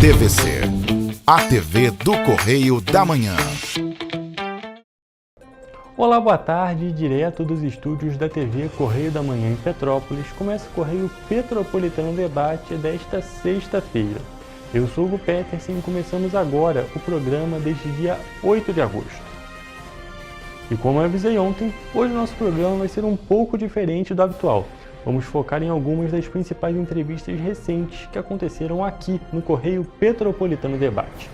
TVC, a TV do Correio da Manhã. Olá, boa tarde. Direto dos estúdios da TV Correio da Manhã em Petrópolis, começa o Correio Petropolitano Debate desta sexta-feira. Eu sou Hugo Petersen e começamos agora o programa desde dia 8 de agosto. E como eu avisei ontem, hoje o nosso programa vai ser um pouco diferente do habitual. Vamos focar em algumas das principais entrevistas recentes que aconteceram aqui no Correio Petropolitano Debate.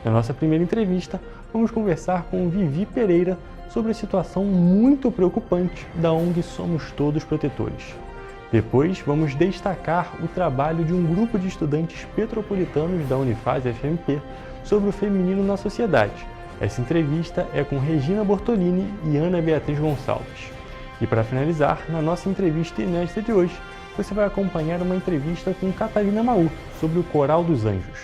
Na nossa primeira entrevista, vamos conversar com Vivi Pereira sobre a situação muito preocupante da ONG Somos Todos Protetores. Depois, vamos destacar o trabalho de um grupo de estudantes petropolitanos da Unifaz-FMP sobre o feminino na sociedade. Essa entrevista é com Regina Bortolini e Ana Beatriz Gonçalves. E para finalizar, na nossa entrevista inédita de hoje, você vai acompanhar uma entrevista com Catarina Maú sobre o Coral dos Anjos.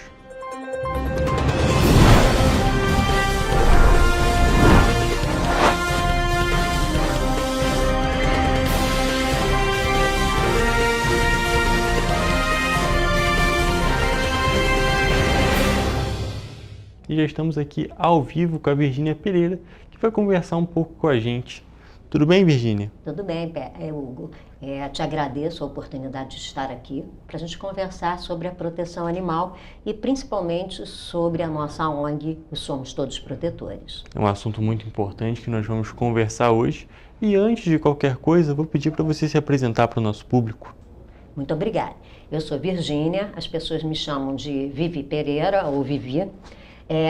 E já estamos aqui ao vivo com a Virgínia Pereira, que vai conversar um pouco com a gente. Tudo bem, Virgínia? Tudo bem, Hugo. Te agradeço a oportunidade de estar aqui para a gente conversar sobre a proteção animal e principalmente sobre a nossa ONG, o Somos Todos Protetores. É um assunto muito importante que nós vamos conversar hoje. E antes de qualquer coisa, eu vou pedir para você se apresentar para o nosso público. Muito obrigada. Eu sou Virgínia, as pessoas me chamam de Vivi Pereira ou Vivi.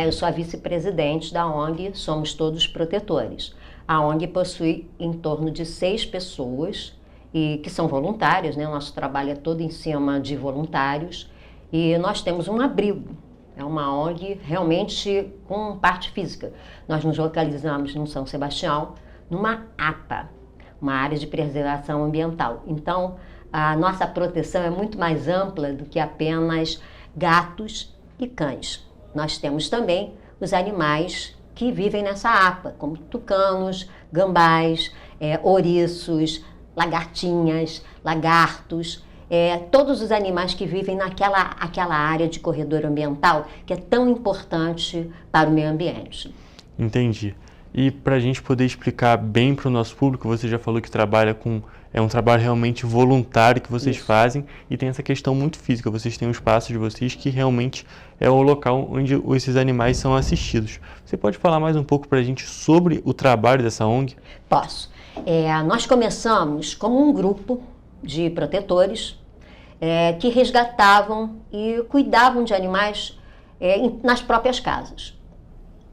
Eu sou a vice-presidente da ONG Somos Todos Protetores. A ONG possui em torno de 6 pessoas e que são voluntárias, né? O nosso trabalho é todo em cima de voluntários e nós temos um abrigo. É uma ONG realmente com parte física. Nós nos localizamos no São Sebastião, numa APA, uma área de preservação ambiental. Então, a nossa proteção é muito mais ampla do que apenas gatos e cães. Nós temos também os animais que vivem nessa APA, como tucanos, gambás, ouriços, lagartinhas, lagartos, todos os animais que vivem naquela área de corredor ambiental que é tão importante para o meio ambiente. Entendi. E para a gente poder explicar bem para o nosso público, você já falou que trabalha com... É um trabalho realmente voluntário que vocês fazem e tem essa questão muito física. Vocês têm um espaço de vocês que realmente é o local onde esses animais são assistidos. Você pode falar mais um pouco para a gente sobre o trabalho dessa ONG? Posso. Nós começamos como um grupo de protetores que resgatavam e cuidavam de animais nas próprias casas.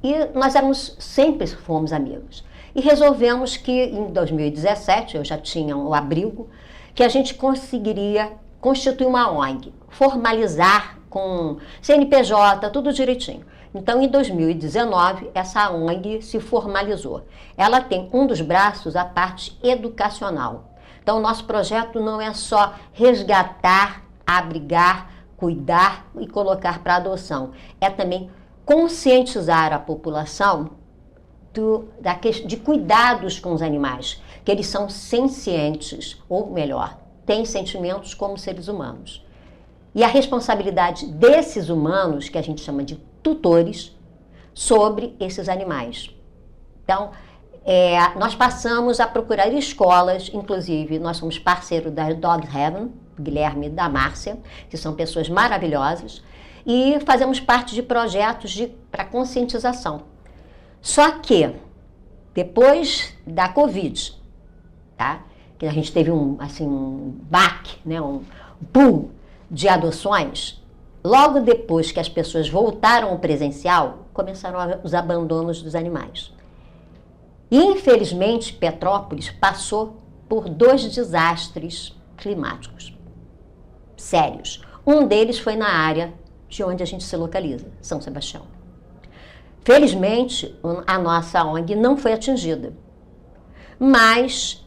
E nós sempre fomos amigos. E resolvemos que em 2017, eu já tinha o abrigo, que a gente conseguiria constituir uma ONG, formalizar com CNPJ, tudo direitinho. Então, em 2019, essa ONG se formalizou. Ela tem um dos braços a parte educacional. Então, o nosso projeto não é só resgatar, abrigar, cuidar e colocar para adoção. É também conscientizar a população de cuidados com os animais, que eles são sencientes, ou melhor, têm sentimentos como seres humanos. E a responsabilidade desses humanos, que a gente chama de tutores, sobre esses animais. Então, nós passamos a procurar escolas, inclusive nós somos parceiro da Dog Heaven, Guilherme e da Márcia, que são pessoas maravilhosas, e fazemos parte de projetos para conscientização. Só que, depois da Covid, tá? Que a gente teve um baque, né? um boom de adoções, logo depois que as pessoas voltaram ao presencial, começaram os abandonos dos animais. E, infelizmente, Petrópolis passou por 2 desastres climáticos sérios. Um deles foi na área de onde a gente se localiza, São Sebastião. Felizmente, a nossa ONG não foi atingida, mas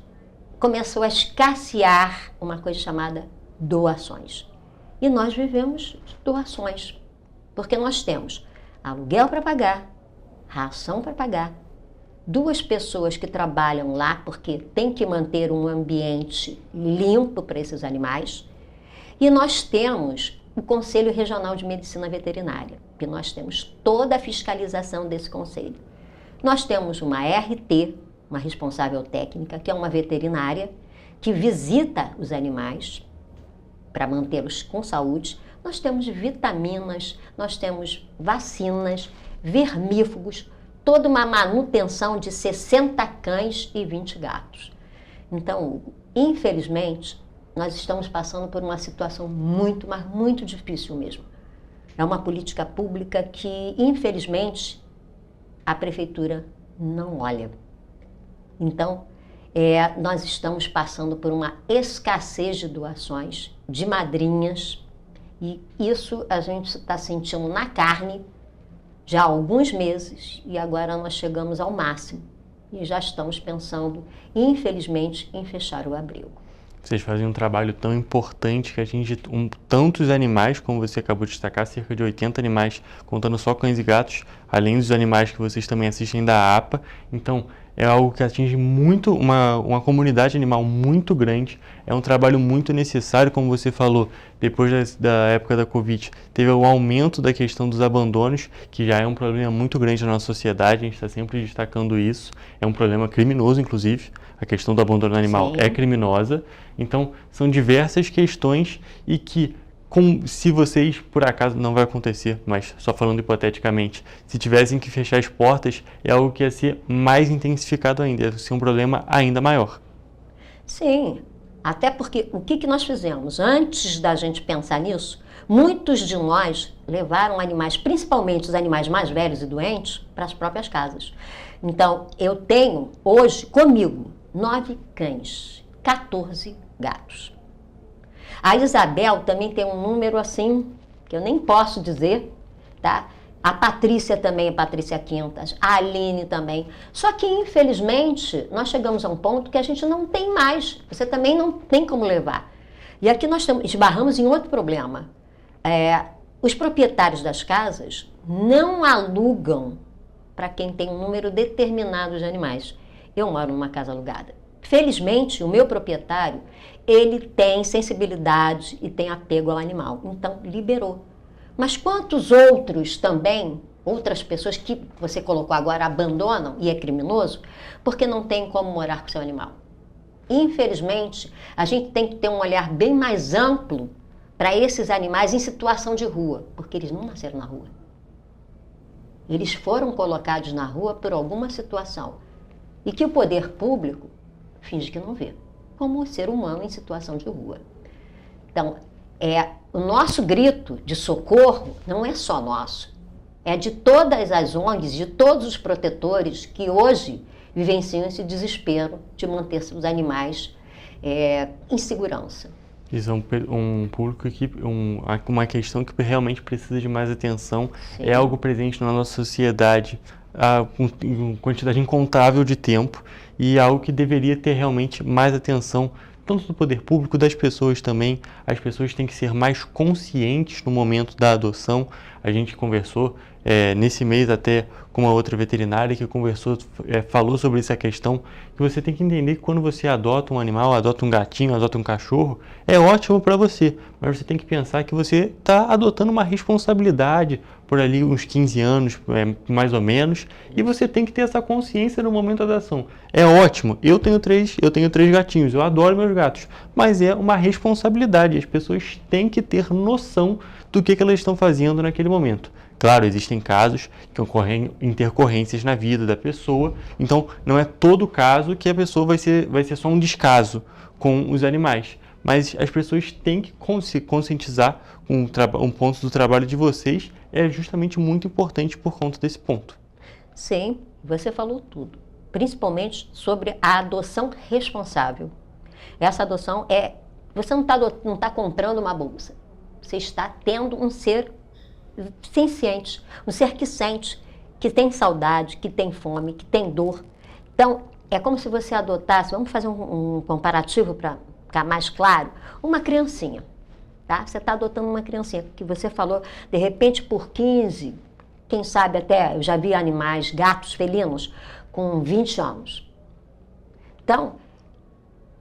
começou a escassear uma coisa chamada doações. E nós vivemos doações, porque nós temos aluguel para pagar, ração para pagar, 2 pessoas que trabalham lá porque tem que manter um ambiente limpo para esses animais, e nós temos o Conselho Regional de Medicina Veterinária, que nós temos toda a fiscalização desse conselho. Nós temos uma RT, uma responsável técnica, que é uma veterinária, que visita os animais para mantê-los com saúde. Nós temos vitaminas, nós temos vacinas, vermífugos, toda uma manutenção de 60 cães e 20 gatos. Então, infelizmente, nós estamos passando por uma situação muito, mas muito difícil mesmo. É uma política pública que, infelizmente, a prefeitura não olha. Então, nós estamos passando por uma escassez de doações, de madrinhas, e isso a gente está sentindo na carne já há alguns meses, e agora nós chegamos ao máximo. E já estamos pensando, infelizmente, em fechar o abrigo. Vocês fazem um trabalho tão importante que atinge tantos animais, como você acabou de destacar, cerca de 80 animais, contando só cães e gatos, além dos animais que vocês também assistem da APA. Então, é algo que atinge muito uma comunidade animal muito grande. É um trabalho muito necessário, como você falou, depois da época da Covid, teve o aumento da questão dos abandonos, que já é um problema muito grande na nossa sociedade, a gente está sempre destacando isso. É um problema criminoso, inclusive. A questão do abandono animal é criminosa. Então, são diversas questões e que, se vocês, por acaso, não vai acontecer, mas só falando hipoteticamente, se tivessem que fechar as portas, é algo que ia ser mais intensificado ainda, ia ser um problema ainda maior. Sim, até porque o que nós fizemos? Antes da gente pensar nisso, muitos de nós levaram animais, principalmente os animais mais velhos e doentes, para as próprias casas. Então, eu tenho hoje comigo 9 cães, 14 gatos. A Isabel também tem um número assim, que eu nem posso dizer, tá? A Patrícia também, a Patrícia Quintas, a Aline também. Só que, infelizmente, nós chegamos a um ponto que a gente não tem mais. Você também não tem como levar. E aqui nós esbarramos em outro problema. Os proprietários das casas não alugam para quem tem um número determinado de animais. Eu moro numa casa alugada. Felizmente, o meu proprietário, ele tem sensibilidade e tem apego ao animal. Então, liberou. Mas quantos outros também, outras pessoas que você colocou agora, abandonam e é criminoso, porque não tem como morar com seu animal? Infelizmente, a gente tem que ter um olhar bem mais amplo para esses animais em situação de rua, porque eles não nasceram na rua. Eles foram colocados na rua por alguma situação e que o poder público finge que não vê, como o ser humano em situação de rua. Então, o nosso grito de socorro não é só nosso, é de todas as ONGs, de todos os protetores que hoje vivenciam esse desespero de manter seus animais em segurança. Isso é um público uma questão que realmente precisa de mais atenção. Sim. É algo presente na nossa sociedade com quantidade incontável de tempo e algo que deveria ter realmente mais atenção, tanto do poder público, das pessoas também. As pessoas têm que ser mais conscientes no momento da adoção. A gente conversou nesse mês até com uma outra veterinária que falou sobre essa questão, que você tem que entender que quando você adota um animal, adota um gatinho, adota um cachorro, é ótimo para você, mas você tem que pensar que você está adotando uma responsabilidade por ali uns 15 anos, mais ou menos, e você tem que ter essa consciência no momento da adoção. É ótimo, eu tenho três gatinhos, eu adoro meus gatos, mas é uma responsabilidade, as pessoas têm que ter noção do que elas estão fazendo naquele momento. Claro, existem casos que ocorrem intercorrências na vida da pessoa, então não é todo caso que a pessoa vai ser só um descaso com os animais. Mas as pessoas têm que se conscientizar com um ponto do trabalho de vocês, é justamente muito importante por conta desse ponto. Sim, você falou tudo, principalmente sobre a adoção responsável. Essa adoção você não está comprando uma bolsa, você está tendo um ser senciente, um ser que sente, que tem saudade, que tem fome, que tem dor. Então, é como se você adotasse, vamos fazer um comparativo para ficar mais claro, uma criancinha, tá? Você está adotando uma criancinha, que você falou, de repente por 15, quem sabe até, eu já vi animais, gatos, felinos, com 20 anos. Então,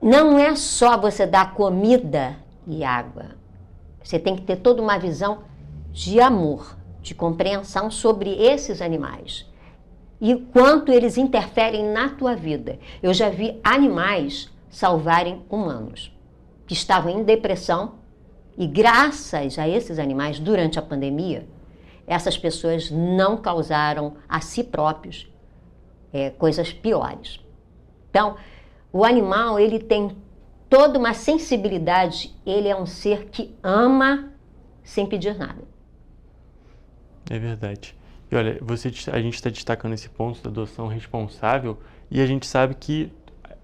não é só você dar comida e água. Você tem que ter toda uma visão de amor, de compreensão sobre esses animais e quanto eles interferem na tua vida. Eu já vi animais salvarem humanos que estavam em depressão e graças a esses animais, durante a pandemia, essas pessoas não causaram a si próprios coisas piores. Então, o animal, ele tem toda uma sensibilidade, ele é um ser que ama sem pedir nada. É verdade. E olha, a gente está destacando esse ponto da adoção responsável e a gente sabe que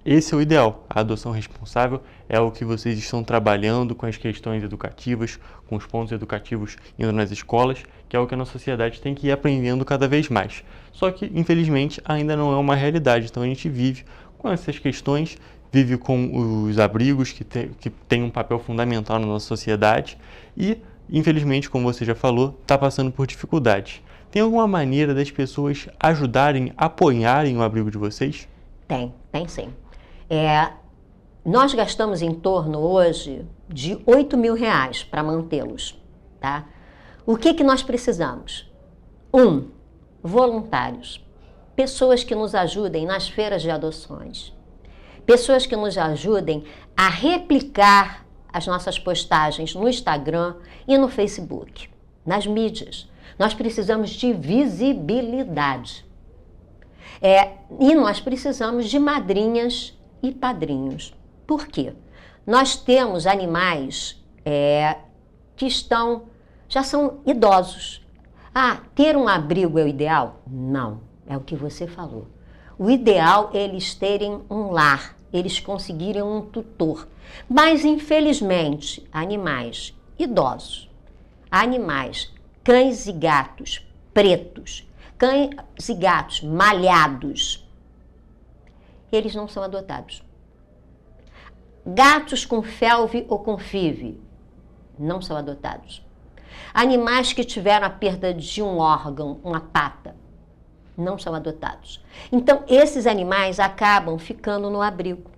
esse é o ideal. A adoção responsável é o que vocês estão trabalhando com as questões educativas, com os pontos educativos indo nas escolas, que é o que a nossa sociedade tem que ir aprendendo cada vez mais. Só que, infelizmente, ainda não é uma realidade. Então a gente vive com essas questões, vive com os abrigos que têm um papel fundamental na nossa sociedade e, infelizmente, como você já falou, está passando por dificuldades. Tem alguma maneira das pessoas ajudarem, apoiarem o abrigo de vocês? Tem sim. Nós gastamos em torno hoje de R$8.000 para mantê-los, tá? O que nós precisamos? Voluntários. Pessoas que nos ajudem nas feiras de adoções. Pessoas que nos ajudem a replicar as nossas postagens no Instagram e no Facebook, nas mídias. Nós precisamos de visibilidade. E nós precisamos de madrinhas e padrinhos. Por quê? Nós temos animais que já são idosos. Ter um abrigo é o ideal? Não, é o que você falou. O ideal é eles terem um lar, eles conseguirem um tutor. Mas, infelizmente, animais idosos, animais, cães e gatos pretos, cães e gatos malhados, eles não são adotados. Gatos com felve ou com FIV não são adotados. Animais que tiveram a perda de um órgão, uma pata, não são adotados. Então, esses animais acabam ficando no abrigo.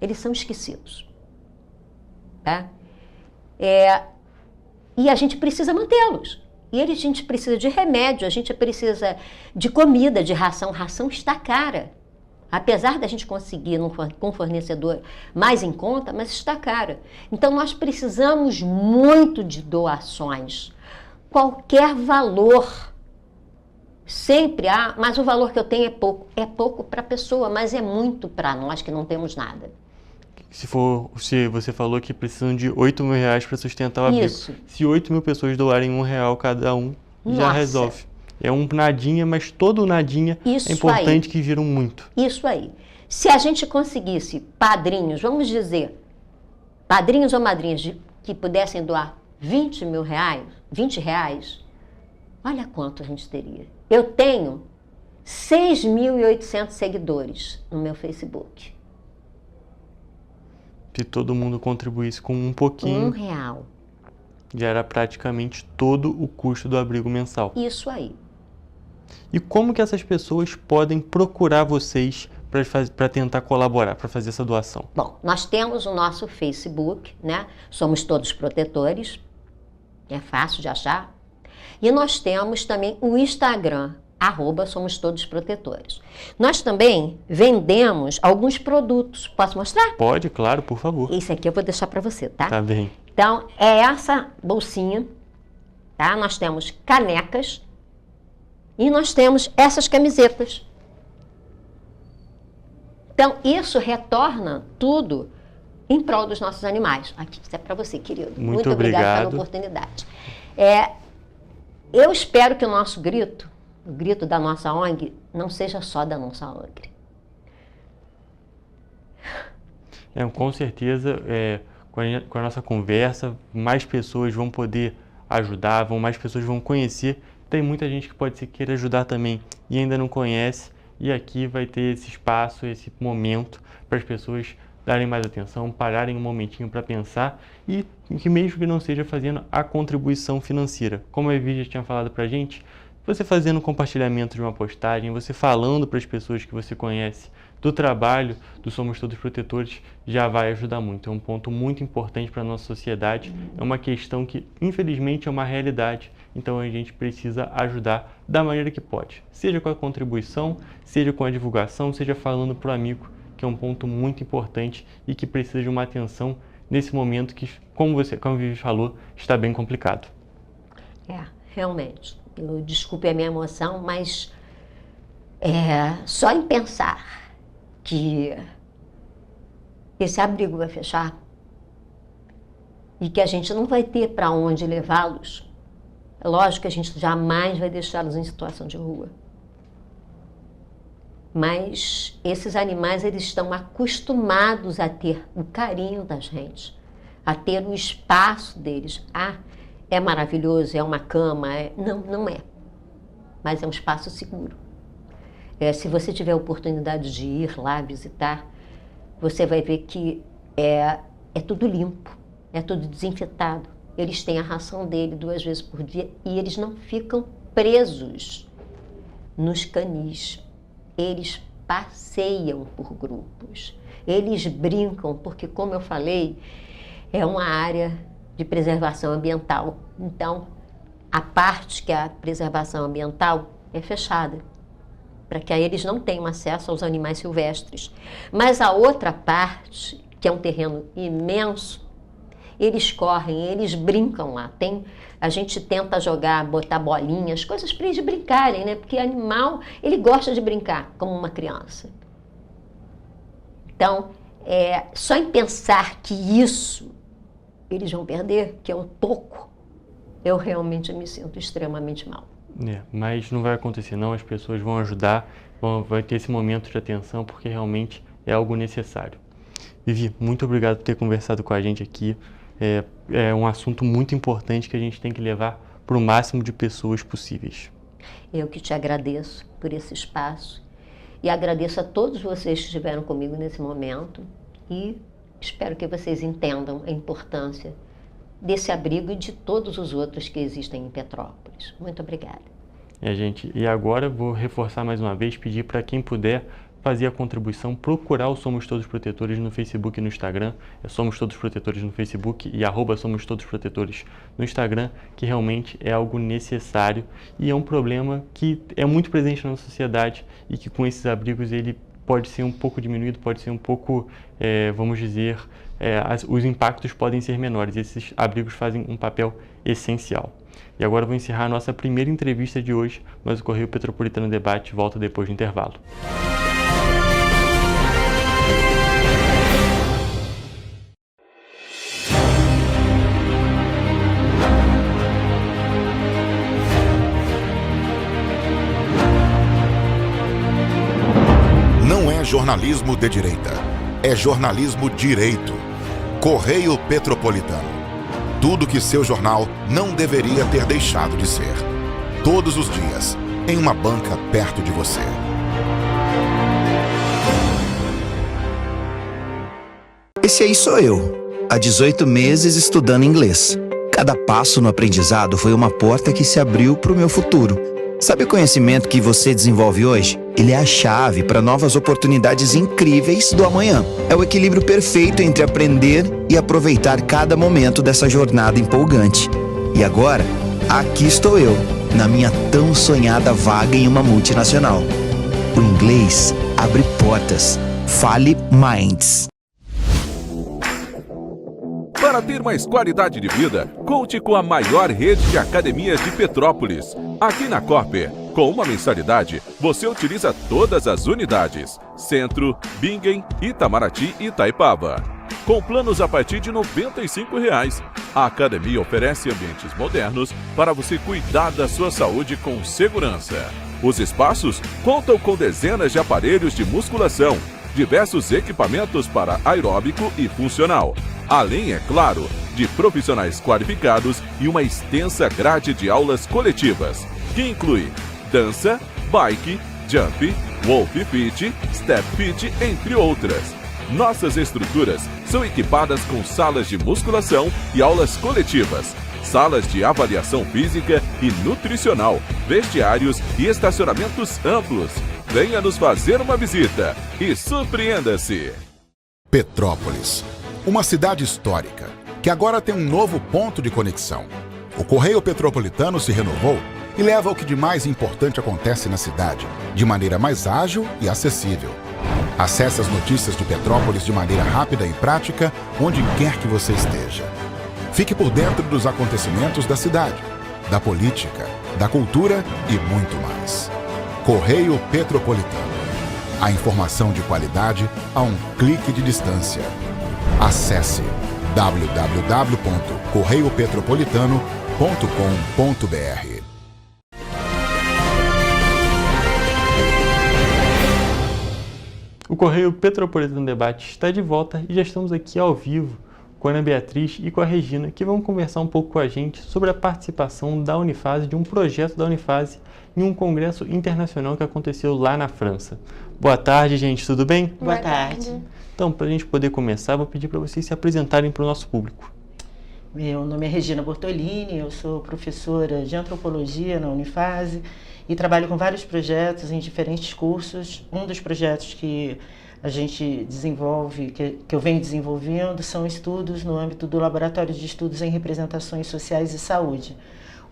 Eles são esquecidos. Tá? E a gente precisa mantê-los. E a gente precisa de remédio, a gente precisa de comida, de ração. Ração está cara. Apesar da gente conseguir com um fornecedor mais em conta, mas está cara. Então, nós precisamos muito de doações. Qualquer valor. Sempre mas o valor que eu tenho é pouco. É pouco para a pessoa, mas é muito para nós que não temos nada. Se você falou que precisam de R$8.000 para sustentar o abrigo. Isso. Se 8.000 pessoas doarem R$1 cada um, já resolve. É um nadinha, mas todo nadinha é importante que viram muito. Isso aí. Se a gente conseguisse padrinhos, vamos dizer, padrinhos ou madrinhas que pudessem doar R$20.000, olha quanto a gente teria. Eu tenho 6.800 seguidores no meu Facebook. Se todo mundo contribuísse com um pouquinho, R$1, já era praticamente todo o custo do abrigo mensal. Isso aí. E como que essas pessoas podem procurar vocês para tentar colaborar, para fazer essa doação? Bom, nós temos o nosso Facebook, né? Somos Todos Protetores, é fácil de achar. E nós temos também o Instagram, @Somos Todos Protetores. Nós também vendemos alguns produtos. Posso mostrar? Pode, claro, por favor. Esse aqui eu vou deixar para você, tá? Tá bem. Então, é essa bolsinha, tá? Nós temos canecas e nós temos essas camisetas. Então, isso retorna tudo em prol dos nossos animais. Aqui, isso é para você, querido. Muito obrigado pela oportunidade. Eu espero que o nosso grito, o grito da nossa ONG, não seja só da nossa ONG. Com certeza, com a nossa conversa, mais pessoas vão poder ajudar, mais pessoas vão conhecer. Tem muita gente que pode ser queira ajudar também e ainda não conhece. E aqui vai ter esse espaço, esse momento para as pessoas darem mais atenção, pararem um momentinho para pensar e que mesmo que não seja fazendo a contribuição financeira. Como a Evi já tinha falado para a gente, Você fazendo compartilhamento de uma postagem, você falando para as pessoas que você conhece do trabalho do Somos Todos Protetores, já vai ajudar muito. É um ponto muito importante para a nossa sociedade, é uma questão que infelizmente é uma realidade, então a gente precisa ajudar da maneira que pode, seja com a contribuição, seja com a divulgação, seja falando para o amigo, que é um ponto muito importante e que precisa de uma atenção nesse momento que, como a Vivi falou, está bem complicado. Realmente. Desculpe a minha emoção, mas só em pensar que esse abrigo vai fechar e que a gente não vai ter para onde levá-los, é lógico que a gente jamais vai deixá-los em situação de rua. Mas esses animais, eles estão acostumados a ter o carinho da gente, a ter o espaço deles. É maravilhoso, é uma cama, não é, mas é um espaço seguro. Se você tiver a oportunidade de ir lá visitar, você vai ver que é tudo limpo, é tudo desinfetado. Eles têm a ração dele 2 vezes por dia e eles não ficam presos nos canis. Eles passeiam por grupos, eles brincam, porque, como eu falei, é uma área de preservação ambiental. Então, a parte que é a preservação ambiental é fechada, para que eles não tenham acesso aos animais silvestres. Mas a outra parte, que é um terreno imenso, eles correm, eles brincam lá. A gente tenta botar bolinhas, coisas para eles brincarem, né? Porque animal, ele gosta de brincar, como uma criança. Então, só em pensar que isso eles vão perder, que é um pouco, eu realmente me sinto extremamente mal. Mas não vai acontecer não, as pessoas vão ajudar, vai ter esse momento de atenção, porque realmente é algo necessário. Vivi, muito obrigado por ter conversado com a gente aqui. É um assunto muito importante que a gente tem que levar para o máximo de pessoas possíveis. Eu que te agradeço por esse espaço e agradeço a todos vocês que estiveram comigo nesse momento e espero que vocês entendam a importância desse abrigo e de todos os outros que existem em Petrópolis. Muito obrigada. E agora vou reforçar mais uma vez, pedir para quem puder fazer a contribuição, procurar o Somos Todos Protetores no Facebook e no Instagram. Somos Todos Protetores no Facebook e @Somos Todos Protetores no Instagram, que realmente é algo necessário e é um problema que é muito presente na sociedade e que com esses abrigos ele pode ser um pouco diminuído, pode ser um pouco, vamos dizer, os impactos podem ser menores. Esses abrigos fazem um papel essencial. E agora vou encerrar a nossa primeira entrevista de hoje, mas o Correio Petropolitano Debate volta depois do intervalo. Não é jornalismo de direita, é jornalismo direito. Correio Petropolitano. Tudo que seu jornal não deveria ter deixado de ser. Todos os dias, em uma banca perto de você. Esse aí sou eu, há 18 meses estudando inglês. Cada passo no aprendizado foi uma porta que se abriu para o meu futuro. Sabe o conhecimento que você desenvolve hoje? Ele é a chave para novas oportunidades incríveis do amanhã. É o equilíbrio perfeito entre aprender e aproveitar cada momento dessa jornada empolgante. E agora, aqui estou eu, na minha tão sonhada vaga em uma multinacional. O inglês abre portas. Fale Minds. Para ter mais qualidade de vida, conte com a maior rede de academias de Petrópolis. Aqui na Corper, com uma mensalidade, você utiliza todas as unidades: Centro, Bingen, Itamaraty e Itaipava. Com planos a partir de R$ 95,00. A academia oferece ambientes modernos para você cuidar da sua saúde com segurança. Os espaços contam com dezenas de aparelhos de musculação, diversos equipamentos para aeróbico e funcional, além, é claro, de profissionais qualificados e uma extensa grade de aulas coletivas, que inclui dança, bike, jump, wolf fit, step fit, entre outras. Nossas estruturas são equipadas com salas de musculação e aulas coletivas, salas de avaliação física e nutricional, vestiários e estacionamentos amplos. Venha nos fazer uma visita e surpreenda-se. Petrópolis, uma cidade histórica que agora tem um novo ponto de conexão. O Correio Petropolitano se renovou e leva o que de mais importante acontece na cidade, de maneira mais ágil e acessível. Acesse as notícias de Petrópolis de maneira rápida e prática, onde quer que você esteja. Fique por dentro dos acontecimentos da cidade, da política, da cultura e muito mais. Correio Petropolitano. A informação de qualidade a um clique de distância. Acesse www.correiopetropolitano.com.br. O Correio Petropolitano Debate está de volta e já estamos aqui ao vivo com a Ana Beatriz e com a Regina, que vão conversar um pouco com a gente sobre a participação da Unifase, de um projeto da Unifase, em um congresso internacional que aconteceu lá na França. Boa tarde, gente, tudo bem? Boa tarde. Então, para a gente poder começar, vou pedir para vocês se apresentarem para o nosso público. Meu nome é Regina Bortolini, eu sou professora de antropologia na Unifase e trabalho com vários projetos em diferentes cursos. Um dos projetos que a gente desenvolve, que eu venho desenvolvendo, são estudos no âmbito do Laboratório de Estudos em Representações Sociais e Saúde.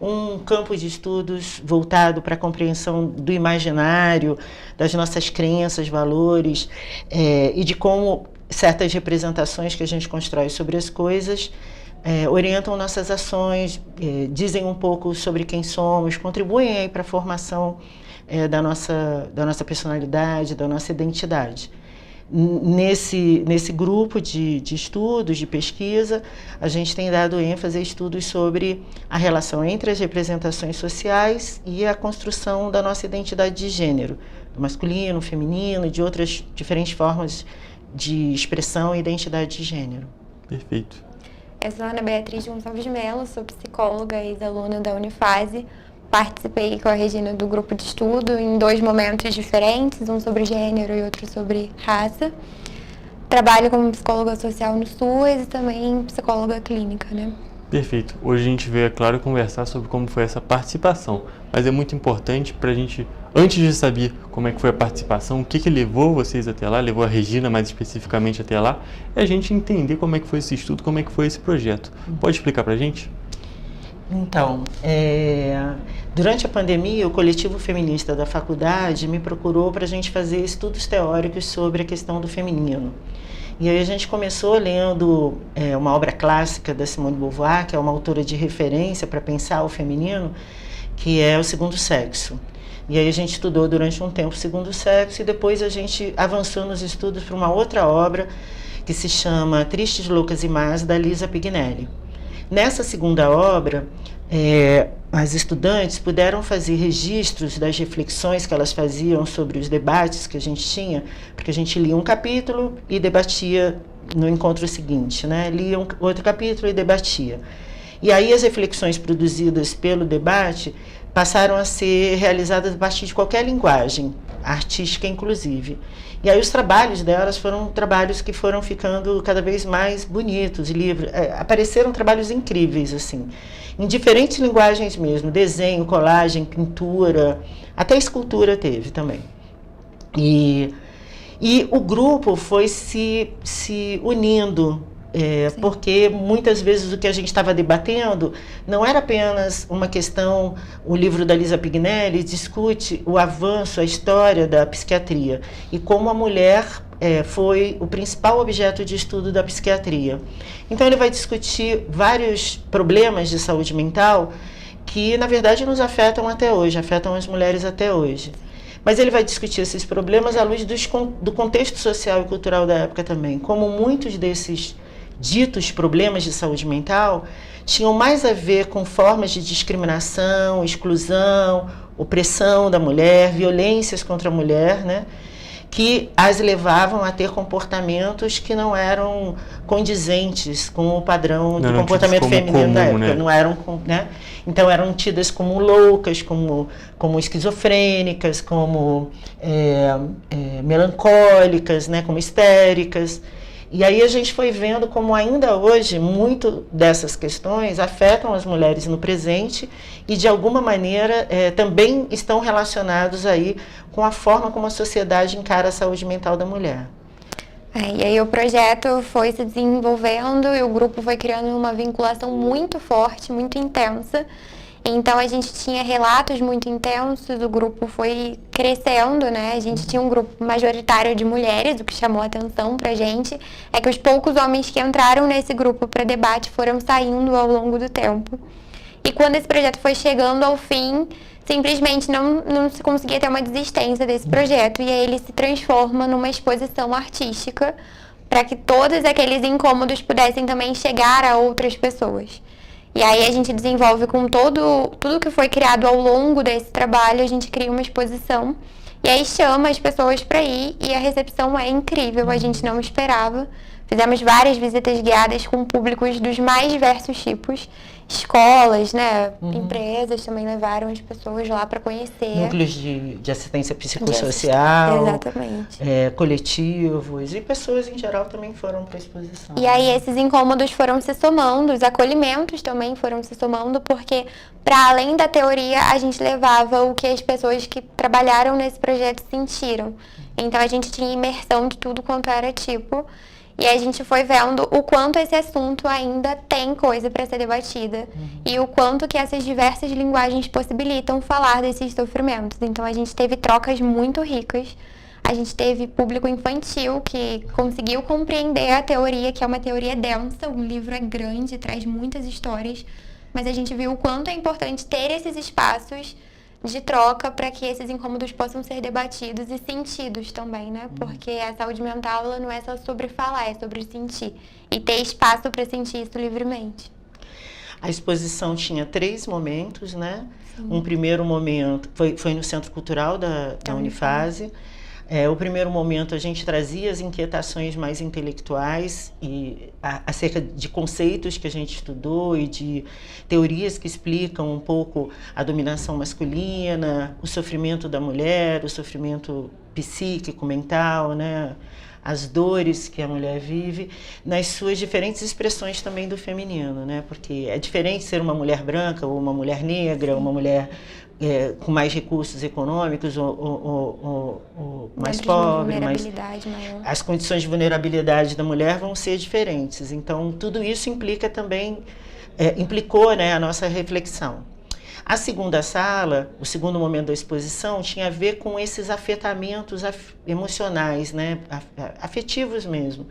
Um campo de estudos voltado para a compreensão do imaginário, das nossas crenças, valores, e de como certas representações que a gente constrói sobre as coisas orientam nossas ações, dizem um pouco sobre quem somos, contribuem para a formação da nossa personalidade, da nossa identidade. Nesse grupo de estudos, de pesquisa, a gente tem dado ênfase a estudos sobre a relação entre as representações sociais e a construção da nossa identidade de gênero, do masculino, feminino e de outras diferentes formas de expressão e identidade de gênero. Perfeito. Eu sou Ana Beatriz Gonçalves de Mello, sou psicóloga e ex-aluna da Unifase. Participei com a Regina do grupo de estudo em 2 momentos diferentes, um sobre gênero e outro sobre raça. Trabalho como psicóloga social no SUAS e também psicóloga clínica, né? Perfeito. Hoje a gente veio, é claro, conversar sobre como foi essa participação, mas é muito importante para a gente, antes de saber como é que foi a participação, o que levou vocês até lá, levou a Regina mais especificamente até lá, é a gente entender como é que foi esse estudo, como é que foi esse projeto. Pode explicar para a gente? Então, durante a pandemia, o coletivo feminista da faculdade me procurou para a gente fazer estudos teóricos sobre a questão do feminino. E aí a gente começou lendo uma obra clássica da Simone de Beauvoir, que é uma autora de referência para pensar o feminino, que é O Segundo Sexo. E aí a gente estudou durante um tempo o Segundo Sexo e depois a gente avançou nos estudos para uma outra obra que se chama Tristes, Loucas e Más, da Lisa Pignelli. Nessa segunda obra, as estudantes puderam fazer registros das reflexões que elas faziam sobre os debates que a gente tinha, porque a gente lia um capítulo e debatia no encontro seguinte, né? Lia outro capítulo e debatia. E aí as reflexões produzidas pelo debate passaram a ser realizadas a partir de qualquer linguagem, artística inclusive. E aí os trabalhos delas foram trabalhos que foram ficando cada vez mais bonitos, livres. Apareceram trabalhos incríveis, assim, em diferentes linguagens mesmo, desenho, colagem, pintura, até escultura teve também. E o grupo foi se unindo, porque muitas vezes o que a gente estava debatendo não era apenas uma questão. O livro da Lisa Pignelli discute o avanço, a história da psiquiatria e como a mulher foi o principal objeto de estudo da psiquiatria. Então ele vai discutir vários problemas de saúde mental que na verdade nos afetam até hoje, afetam as mulheres até hoje. Mas ele vai discutir esses problemas à luz do contexto social e cultural da época também, como muitos desses ditos problemas de saúde mental tinham mais a ver com formas de discriminação, exclusão, opressão da mulher, violências contra a mulher, né, que as levavam a ter comportamentos que não eram condizentes com o padrão do comportamento feminino da época, né? Não eram, né? Então eram tidas como loucas, como esquizofrênicas, como melancólicas, né, como histéricas. E aí a gente foi vendo como ainda hoje muito dessas questões afetam as mulheres no presente e de alguma maneira também estão relacionados aí com a forma como a sociedade encara a saúde mental da mulher. E aí o projeto foi se desenvolvendo e o grupo foi criando uma vinculação muito forte, muito intensa. Então a gente tinha relatos muito intensos, o grupo foi crescendo, né? A gente tinha um grupo majoritário de mulheres, o que chamou a atenção pra gente é que os poucos homens que entraram nesse grupo para debate foram saindo ao longo do tempo. E quando esse projeto foi chegando ao fim, simplesmente não se conseguia ter uma desistência desse projeto, e aí ele se transforma numa exposição artística para que todos aqueles incômodos pudessem também chegar a outras pessoas. E aí a gente desenvolve com tudo que foi criado ao longo desse trabalho, a gente cria uma exposição e aí chama as pessoas para ir e a recepção é incrível, a gente não esperava. Fizemos várias visitas guiadas com públicos dos mais diversos tipos, escolas, né, empresas também levaram as pessoas lá para conhecer. Núcleos de assistência psicossocial, exatamente. Coletivos e pessoas em geral também foram para a exposição. E aí esses incômodos foram se somando, os acolhimentos também foram se somando, porque para além da teoria a gente levava o que as pessoas que trabalharam nesse projeto sentiram. Então a gente tinha imersão de tudo quanto era tipo. E a gente foi vendo o quanto esse assunto ainda tem coisa para ser debatida e o quanto que essas diversas linguagens possibilitam falar desses sofrimentos. Então a gente teve trocas muito ricas, a gente teve público infantil que conseguiu compreender a teoria, que é uma teoria densa, o livro é grande, traz muitas histórias, mas a gente viu o quanto é importante ter esses espaços de troca para que esses incômodos possam ser debatidos e sentidos também, né? Porque a saúde mental ela não é só sobre falar, é sobre sentir. E ter espaço para sentir isso livremente. A exposição tinha 3 momentos, né? Sim. Um primeiro momento foi no Centro Cultural da Unifase. O primeiro momento a gente trazia as inquietações mais intelectuais e acerca de conceitos que a gente estudou e de teorias que explicam um pouco a dominação masculina, o sofrimento da mulher, o sofrimento psíquico, mental, né? As dores que a mulher vive, nas suas diferentes expressões também do feminino, né? Porque é diferente ser uma mulher branca ou uma mulher negra, uma mulher com mais recursos econômicos ou mais pobre, mas as condições de vulnerabilidade da mulher vão ser diferentes. Então, tudo isso implica também, implicou, né, a nossa reflexão. A segunda sala, o segundo momento da exposição, tinha a ver com esses afetamentos emocionais, né, afetivos mesmo.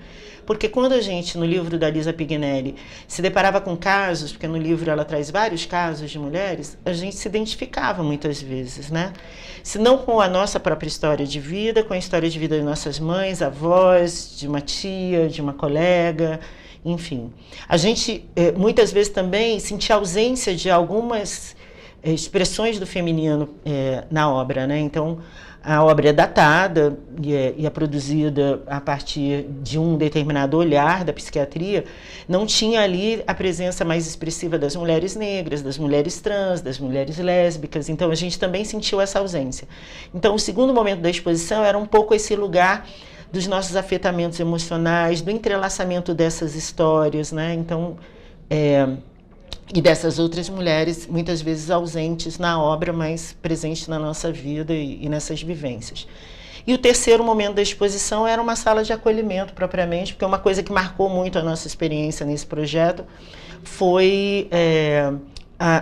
Porque quando a gente, no livro da Lisa Pignelli, se deparava com casos, porque no livro ela traz vários casos de mulheres, a gente se identificava muitas vezes, né? Se não com a nossa própria história de vida, com a história de vida de nossas mães, avós, de uma tia, de uma colega, enfim. A gente, muitas vezes também, sentia ausência de algumas expressões do feminino na obra, né? Então, a obra é datada e é produzida a partir de um determinado olhar da psiquiatria. Não tinha ali a presença mais expressiva das mulheres negras, das mulheres trans, das mulheres lésbicas. Então, a gente também sentiu essa ausência. Então, o segundo momento da exposição era um pouco esse lugar dos nossos afetamentos emocionais, do entrelaçamento dessas histórias, né? Então, e dessas outras mulheres, muitas vezes ausentes na obra, mas presentes na nossa vida e nessas vivências. E o terceiro momento da exposição era uma sala de acolhimento, propriamente, porque uma coisa que marcou muito a nossa experiência nesse projeto foi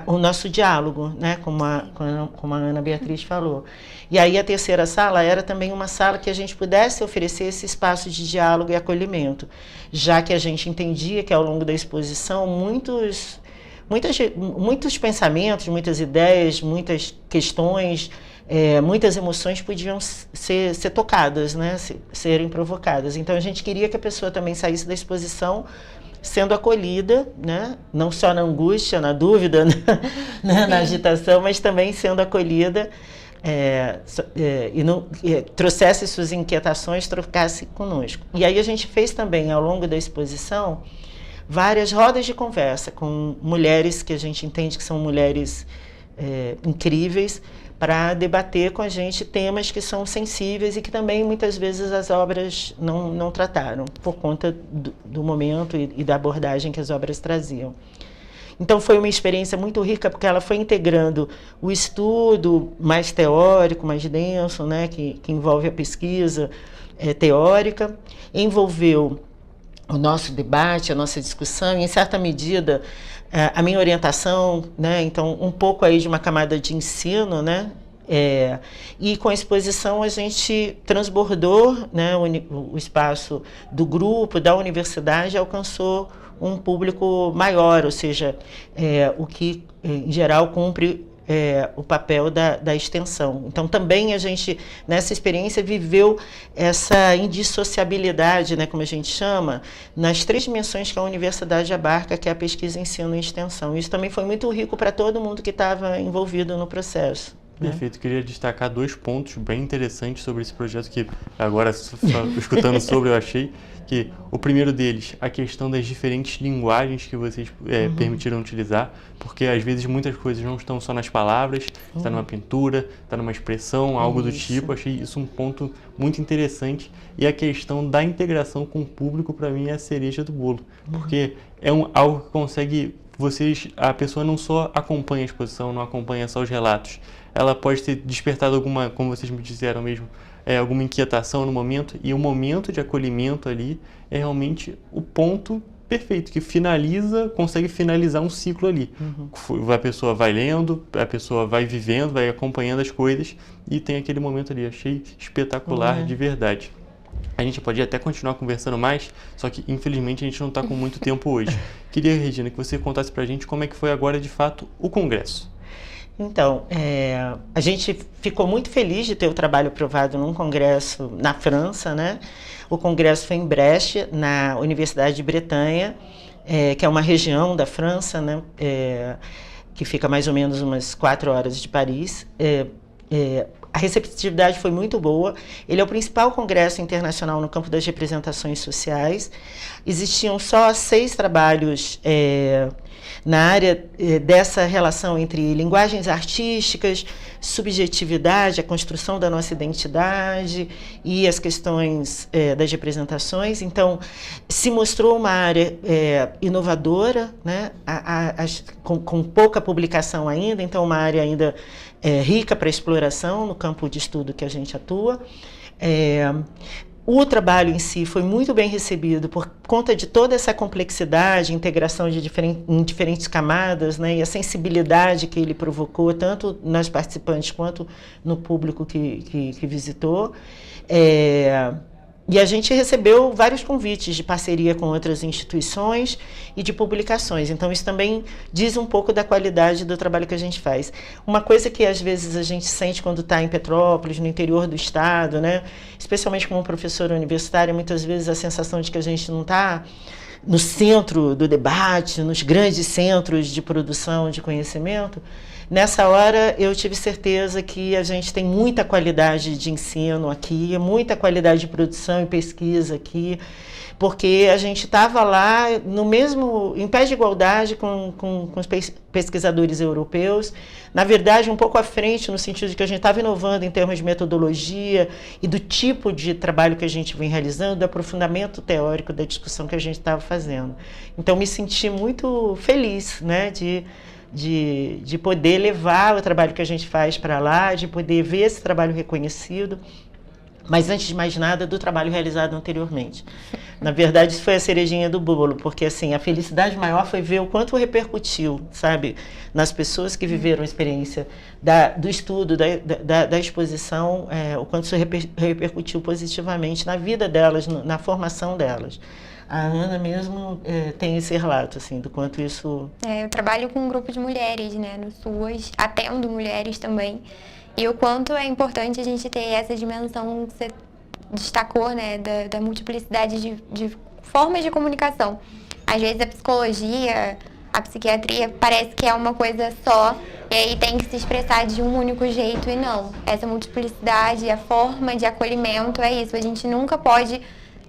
o nosso diálogo, né, como a Ana Beatriz falou. E aí a terceira sala era também uma sala que a gente pudesse oferecer esse espaço de diálogo e acolhimento, já que a gente entendia que ao longo da exposição muitos pensamentos, muitas ideias, muitas questões, muitas emoções podiam ser tocadas, né? Serem provocadas. Então a gente queria que a pessoa também saísse da exposição sendo acolhida, né? Não só na angústia, na dúvida, né? Na agitação, mas também sendo acolhida e trouxesse suas inquietações, trocasse conosco. E aí a gente fez também, ao longo da exposição, várias rodas de conversa com mulheres que a gente entende que são mulheres incríveis, para debater com a gente temas que são sensíveis e que também muitas vezes as obras não trataram, por conta do momento e da abordagem que as obras traziam. Então foi uma experiência muito rica, porque ela foi integrando o estudo mais teórico, mais denso, né, que envolve a pesquisa teórica, envolveu o nosso debate, a nossa discussão, e em certa medida a minha orientação, né, então um pouco aí de uma camada de ensino, né, e com a exposição a gente transbordou, né, o espaço do grupo, da universidade, alcançou um público maior, ou seja, o que em geral cumpre o papel da extensão. Então também a gente, nessa experiência, viveu essa indissociabilidade, né, como a gente chama, nas 3 dimensões que a universidade abarca, que é a pesquisa, ensino e extensão. Isso também foi muito rico para todo mundo que estava envolvido no processo. Perfeito, queria destacar 2 pontos bem interessantes sobre esse projeto que agora, só escutando sobre, eu achei que o primeiro deles, a questão das diferentes linguagens que vocês permitiram utilizar, porque às vezes muitas coisas não estão só nas palavras, está numa pintura, está numa expressão, algo do tipo. Achei isso um ponto muito interessante, e a questão da integração com o público, para mim, é a cereja do bolo, porque é algo que consegue, a pessoa não só acompanha a exposição, não acompanha só os relatos, ela pode ter despertado alguma, como vocês me disseram mesmo, alguma inquietação no momento, e o momento de acolhimento ali é realmente o ponto perfeito, que consegue finalizar um ciclo ali. A pessoa vai lendo, a pessoa vai vivendo, vai acompanhando as coisas, e tem aquele momento ali. Achei espetacular, de verdade. A gente podia até continuar conversando mais, só que infelizmente a gente não está com muito tempo hoje. Queria, Regina, que você contasse pra gente como é que foi agora de fato o congresso. Então, a gente ficou muito feliz de ter o trabalho aprovado num congresso na França, né? O congresso foi em Brest, na Universidade de Bretanha, que é uma região da França, né? Que fica mais ou menos umas 4 horas de Paris. A receptividade foi muito boa. Ele é o principal congresso internacional no campo das representações sociais. Existiam só 6 trabalhos na área dessa relação entre linguagens artísticas, subjetividade, a construção da nossa identidade e as questões das representações. Então, se mostrou uma área inovadora, né? Com pouca publicação ainda, então uma área ainda rica para exploração no campo de estudo que a gente atua. O trabalho em si foi muito bem recebido por conta de toda essa complexidade, integração em diferentes camadas, né, e a sensibilidade que ele provocou, tanto nas participantes quanto no público que visitou. E a gente recebeu vários convites de parceria com outras instituições e de publicações. Então, isso também diz um pouco da qualidade do trabalho que a gente faz. Uma coisa que, às vezes, a gente sente quando está em Petrópolis, no interior do estado, né? Especialmente como professora universitária, muitas vezes a sensação de que a gente não está no centro do debate, nos grandes centros de produção de conhecimento. Nessa hora, eu tive certeza que a gente tem muita qualidade de ensino aqui, muita qualidade de produção e pesquisa aqui, porque a gente estava lá em pé de igualdade com os pesquisadores europeus, na verdade um pouco à frente, no sentido de que a gente estava inovando em termos de metodologia e do tipo de trabalho que a gente vem realizando, do aprofundamento teórico da discussão que a gente estava fazendo. Então, me senti muito feliz, né, de poder levar o trabalho que a gente faz para lá, de poder ver esse trabalho reconhecido, mas antes de mais nada, do trabalho realizado anteriormente. Na verdade, isso foi a cerejinha do bolo, porque assim, a felicidade maior foi ver o quanto repercutiu, sabe, nas pessoas que viveram a experiência do estudo, da exposição, o quanto isso repercutiu positivamente na vida delas, na formação delas. A Ana mesmo tem esse relato, assim, do quanto isso... Eu trabalho com um grupo de mulheres, né, no SUAS, atendo mulheres também, e o quanto é importante a gente ter essa dimensão que você destacou, né, da multiplicidade de formas de comunicação. Às vezes a psicologia, a psiquiatria parece que é uma coisa só, e aí tem que se expressar de um único jeito, e não. Essa multiplicidade, a forma de acolhimento é isso, a gente nunca pode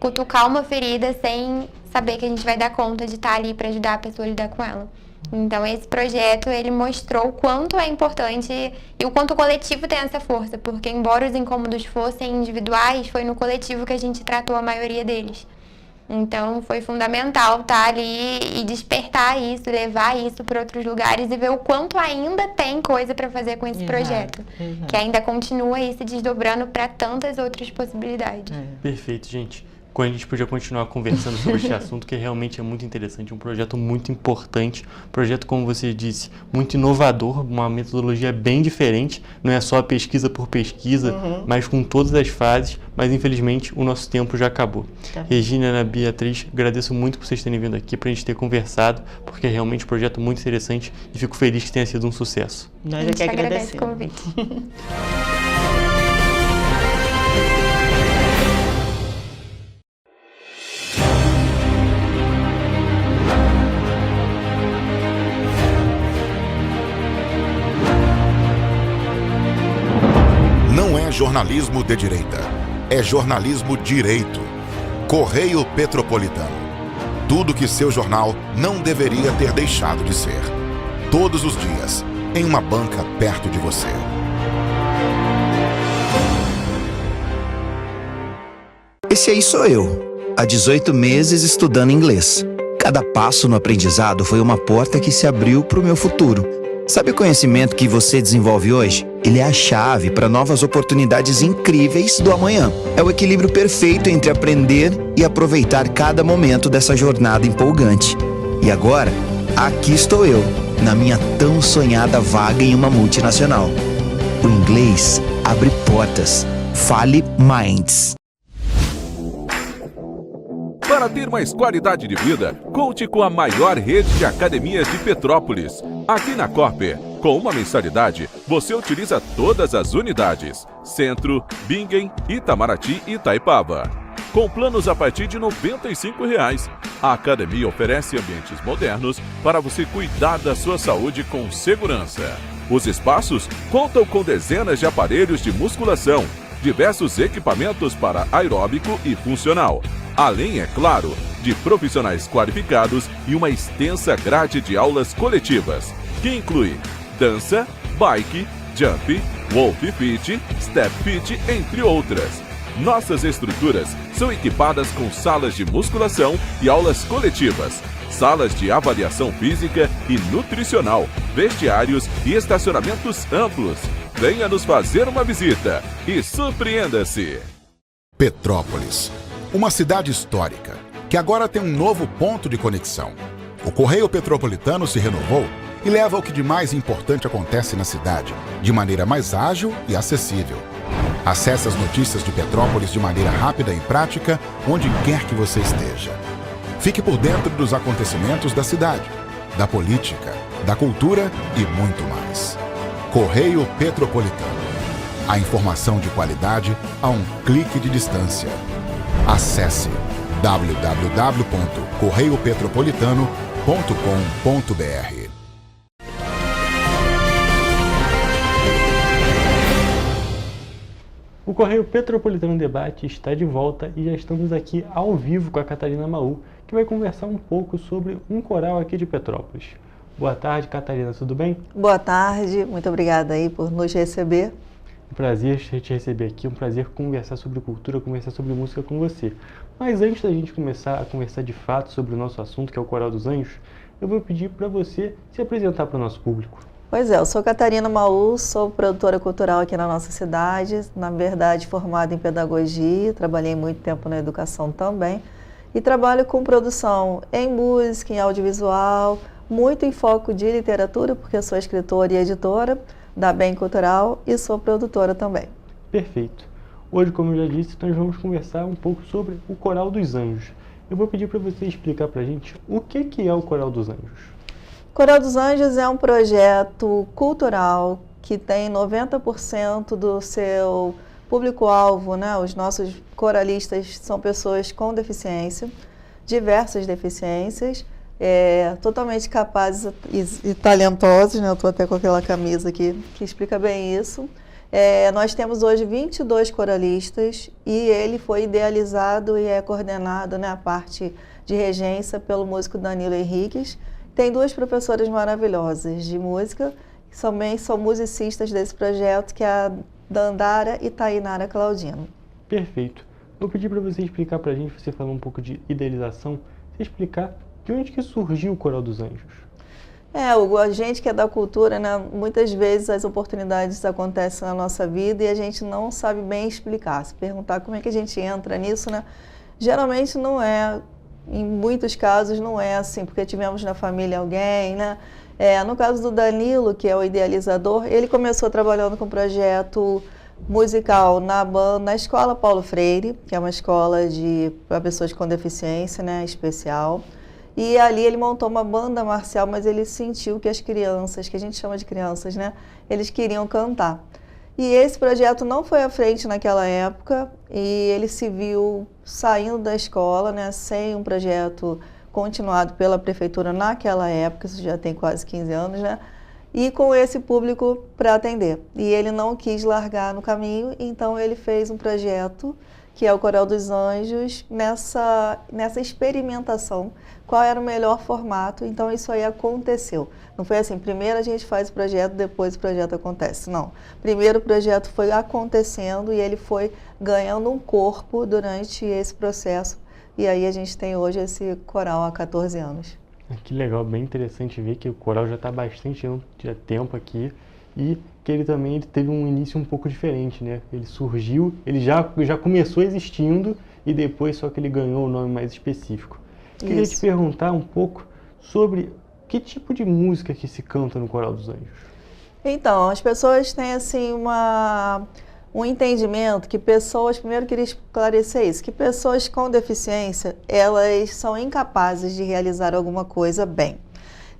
cutucar uma ferida sem saber que a gente vai dar conta de estar ali para ajudar a pessoa a lidar com ela. Então esse projeto, ele mostrou o quanto é importante e o quanto o coletivo tem essa força, porque embora os incômodos fossem individuais, foi no coletivo que a gente tratou a maioria deles. Então foi fundamental estar ali e despertar isso, levar isso para outros lugares e ver o quanto ainda tem coisa para fazer com esse projeto, que ainda continua aí se desdobrando para tantas outras possibilidades. Perfeito, gente. A gente podia continuar conversando sobre este assunto, que realmente é muito interessante, um projeto muito importante, projeto, como você disse, muito inovador, uma metodologia bem diferente, não é só pesquisa por pesquisa, mas com todas as fases, mas infelizmente o nosso tempo já acabou. Regina, Ana, Beatriz, agradeço muito por vocês terem vindo aqui, para a gente ter conversado, porque é realmente um projeto muito interessante e fico feliz que tenha sido um sucesso. Nós é que agradecemos. O convite. Não é jornalismo de direita, é jornalismo direito. Correio Petropolitano. Tudo que seu jornal não deveria ter deixado de ser. Todos os dias, em uma banca perto de você. Esse aí sou eu, há 18 meses estudando inglês. Cada passo no aprendizado foi uma porta que se abriu para o meu futuro. Sabe o conhecimento que você desenvolve hoje? Ele é a chave para novas oportunidades incríveis do amanhã. É o equilíbrio perfeito entre aprender e aproveitar cada momento dessa jornada empolgante. E agora, aqui estou eu, na minha tão sonhada vaga em uma multinacional. O inglês abre portas. Fale Minds. Para ter mais qualidade de vida, conte com a maior rede de academias de Petrópolis. Aqui na Corper, com uma mensalidade, você utiliza todas as unidades: Centro, Bingen, Itamaraty e Itaipava. Com planos a partir de R$ 95,00. A academia oferece ambientes modernos para você cuidar da sua saúde com segurança. Os espaços contam com dezenas de aparelhos de musculação, diversos equipamentos para aeróbico e funcional. Além, é claro, de profissionais qualificados e uma extensa grade de aulas coletivas, que inclui dança, bike, jump, wolf fit, step fit, entre outras. Nossas estruturas são equipadas com salas de musculação e aulas coletivas, salas de avaliação física e nutricional, vestiários e estacionamentos amplos. Venha nos fazer uma visita e surpreenda-se! Petrópolis, uma cidade histórica, que agora tem um novo ponto de conexão. O Correio Petropolitano se renovou e leva o que de mais importante acontece na cidade, de maneira mais ágil e acessível. Acesse as notícias de Petrópolis de maneira rápida e prática, onde quer que você esteja. Fique por dentro dos acontecimentos da cidade, da política, da cultura e muito mais. Correio Petropolitano. A informação de qualidade a um clique de distância. Acesse www.correiopetropolitano.com.br. O Correio Petropolitano Debate está de volta e já estamos aqui ao vivo com a Catarina Maú, que vai conversar um pouco sobre um coral aqui de Petrópolis. Boa tarde, Catarina, tudo bem? Boa tarde, muito obrigada aí por nos receber. Um prazer te receber aqui, um prazer conversar sobre cultura, conversar sobre música com você. Mas antes da gente começar a conversar de fato sobre o nosso assunto, que é o Coral dos Anjos, eu vou pedir para você se apresentar para o nosso público. Pois é, eu sou Catarina Maú, sou produtora cultural aqui na nossa cidade, na verdade formada em pedagogia, trabalhei muito tempo na educação também, e trabalho com produção em música, em audiovisual, muito em foco de literatura, porque eu sou escritora e editora da Bem Cultural e sou produtora também. Perfeito. Hoje, como eu já disse, nós vamos conversar um pouco sobre o Coral dos Anjos. Eu vou pedir para você explicar para a gente o que é o Coral dos Anjos. Coral dos Anjos é um projeto cultural que tem 90% do seu público-alvo, né? Os nossos coralistas são pessoas com deficiência, diversas deficiências, totalmente capazes e talentosos, né? Eu estou até com aquela camisa aqui que explica bem isso. Nós temos hoje 22 coralistas e ele foi idealizado e é coordenado, né, a parte de regência pelo músico Danilo Henriques. tem 2 professoras maravilhosas de música, que também são musicistas desse projeto, que é a Dandara e Tainara Claudino. Perfeito. Vou pedir para você explicar para a gente, você falou um pouco de idealização, você explicar de onde que surgiu o Coral dos Anjos. A gente que é da cultura, né, muitas vezes as oportunidades acontecem na nossa vida e a gente não sabe bem explicar. Se perguntar como é que a gente entra nisso, né, geralmente não é, em muitos casos não é assim, porque tivemos na família alguém, né? No caso do Danilo, que é o idealizador, ele começou trabalhando com um projeto musical na Escola Paulo Freire, que é uma escola para pessoas com deficiência, né, especial. E ali ele montou uma banda marcial, mas ele sentiu que as crianças, que a gente chama de crianças, né, eles queriam cantar. E esse projeto não foi à frente naquela época e ele se viu saindo da escola, né, sem um projeto continuado pela prefeitura naquela época, isso já tem quase 15 anos, né, e com esse público para atender. E ele não quis largar no caminho, então ele fez um projeto que é o Coral dos Anjos, nessa experimentação, qual era o melhor formato, então isso aí aconteceu. Não foi assim, primeiro a gente faz o projeto, depois o projeto acontece, não. Primeiro o projeto foi acontecendo e ele foi ganhando um corpo durante esse processo, e aí a gente tem hoje esse coral há 14 anos. Que legal, bem interessante ver que o coral já está há bastante tempo aqui e que ele também teve um início um pouco diferente, né? Ele surgiu, ele já começou existindo e depois só que ele ganhou um nome mais específico. Queria te perguntar um pouco sobre que tipo de música que se canta no Coral dos Anjos. Então, as pessoas têm assim um entendimento que pessoas, primeiro eu queria esclarecer isso, que pessoas com deficiência, elas são incapazes de realizar alguma coisa bem.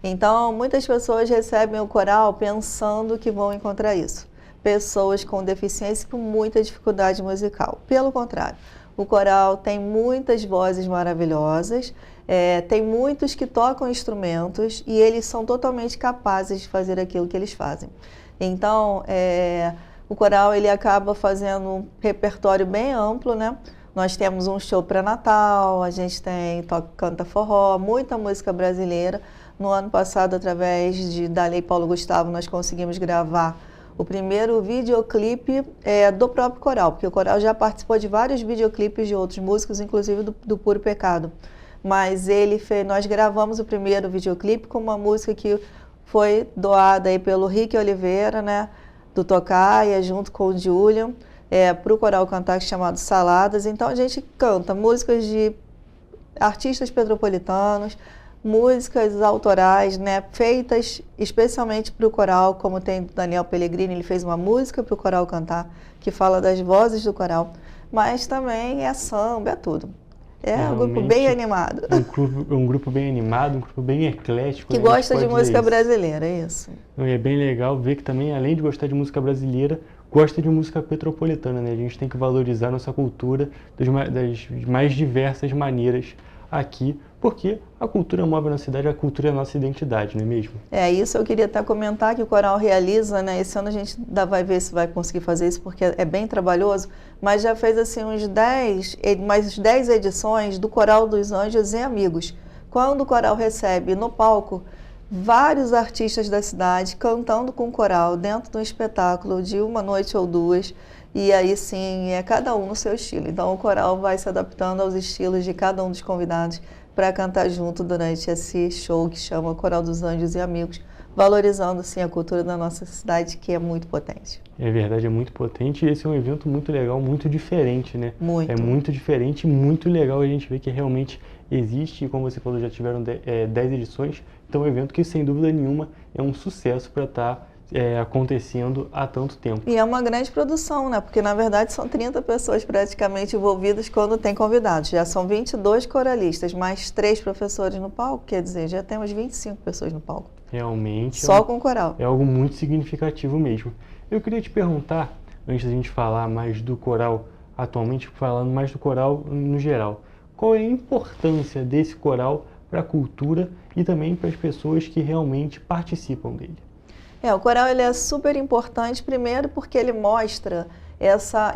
Então, muitas pessoas recebem o coral pensando que vão encontrar isso. Pessoas com deficiência com muita dificuldade musical. Pelo contrário, o coral tem muitas vozes maravilhosas, tem muitos que tocam instrumentos e eles são totalmente capazes de fazer aquilo que eles fazem. Então, o coral ele acaba fazendo um repertório bem amplo, né? Nós temos um show pré-natal, a gente canta forró, muita música brasileira. No ano passado, através da Lei Paulo Gustavo, nós conseguimos gravar o primeiro videoclipe do próprio coral, porque o coral já participou de vários videoclipes de outros músicos, inclusive do Puro Pecado. Mas nós gravamos o primeiro videoclipe com uma música que foi doada aí pelo Rick Oliveira, né, do Tocaia, junto com o Julian, para o coral cantar, chamado Saladas. Então a gente canta músicas de artistas petropolitanos, músicas autorais, né, feitas especialmente para o coral, como tem o Daniel Pellegrini, ele fez uma música para o coral cantar, que fala das vozes do coral, mas também é samba, é tudo. Um grupo bem animado. Um grupo bem animado, um grupo bem eclético. Que gosta de música brasileira, é isso. É bem legal ver que também, além de gostar de música brasileira, gosta de música petropolitana, né? A gente tem que valorizar nossa cultura das mais diversas maneiras aqui, porque a cultura move na cidade, a cultura é a nossa identidade, não é mesmo? Isso eu queria até comentar que o coral realiza, né? Esse ano a gente vai ver se vai conseguir fazer isso, porque é bem trabalhoso, mas já fez assim mais 10 edições do Coral dos Anjos e Amigos. Quando o coral recebe no palco vários artistas da cidade cantando com o coral dentro de um espetáculo de uma noite ou duas, e aí sim, cada um no seu estilo. Então o coral vai se adaptando aos estilos de cada um dos convidados para cantar junto durante esse show que chama Coral dos Anjos e Amigos, valorizando sim a cultura da nossa cidade, que é muito potente. É verdade, é muito potente e esse é um evento muito legal, muito diferente, né? Muito. É muito diferente e muito legal a gente ver que realmente existe, e como você falou, já tiveram 10 edições, então é um evento que sem dúvida nenhuma é um sucesso para estar acontecendo há tanto tempo. E é uma grande produção, né? Porque na verdade são 30 pessoas praticamente envolvidas quando tem convidados. Já são 22 coralistas, mais 3 professores no palco, quer dizer, já temos 25 pessoas no palco. Realmente. Só com o coral. É algo muito significativo mesmo. Eu queria te perguntar, antes da gente falar mais do coral atualmente, falando mais do coral no geral, qual é a importância desse coral para a cultura e também para as pessoas que realmente participam dele? O coral ele é super importante, primeiro porque ele mostra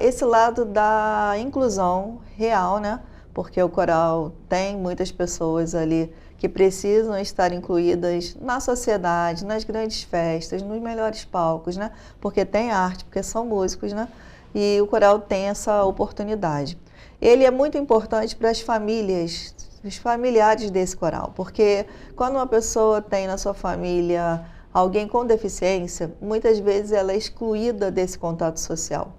esse lado da inclusão real, né? porque o coral tem muitas pessoas ali que precisam estar incluídas na sociedade, nas grandes festas, nos melhores palcos, né? Porque tem arte, porque são músicos, né? E o coral tem essa oportunidade. Ele é muito importante para as famílias, os familiares desse coral, porque quando uma pessoa tem na sua família alguém com deficiência, muitas vezes ela é excluída desse contato social.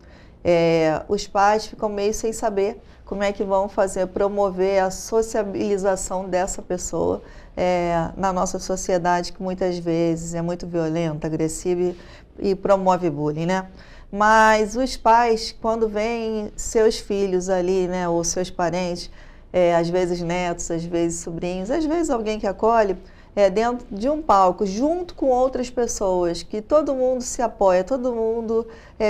Os pais ficam meio sem saber como é que vão promover a sociabilização dessa pessoa na nossa sociedade, que muitas vezes é muito violenta, agressiva e promove bullying, né? Mas os pais, quando veem seus filhos ali, né, ou seus parentes, às vezes netos, às vezes sobrinhos, às vezes alguém que acolhe, dentro de um palco, junto com outras pessoas, que todo mundo se apoia, todo mundo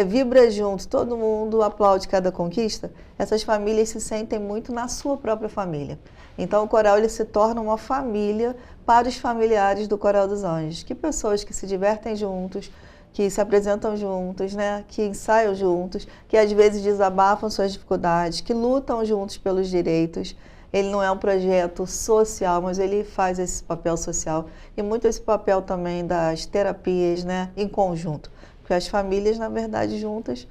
vibra junto, todo mundo aplaude cada conquista, essas famílias se sentem muito na sua própria família. Então o coral ele se torna uma família para os familiares do Coral dos Anjos, que pessoas que se divertem juntos, que se apresentam juntos, né? Que ensaiam juntos, que às vezes desabafam suas dificuldades, que lutam juntos pelos direitos. Ele não é um projeto social, mas ele faz esse papel social e muito esse papel também das terapias, né, em conjunto. Porque as famílias, na verdade, juntas,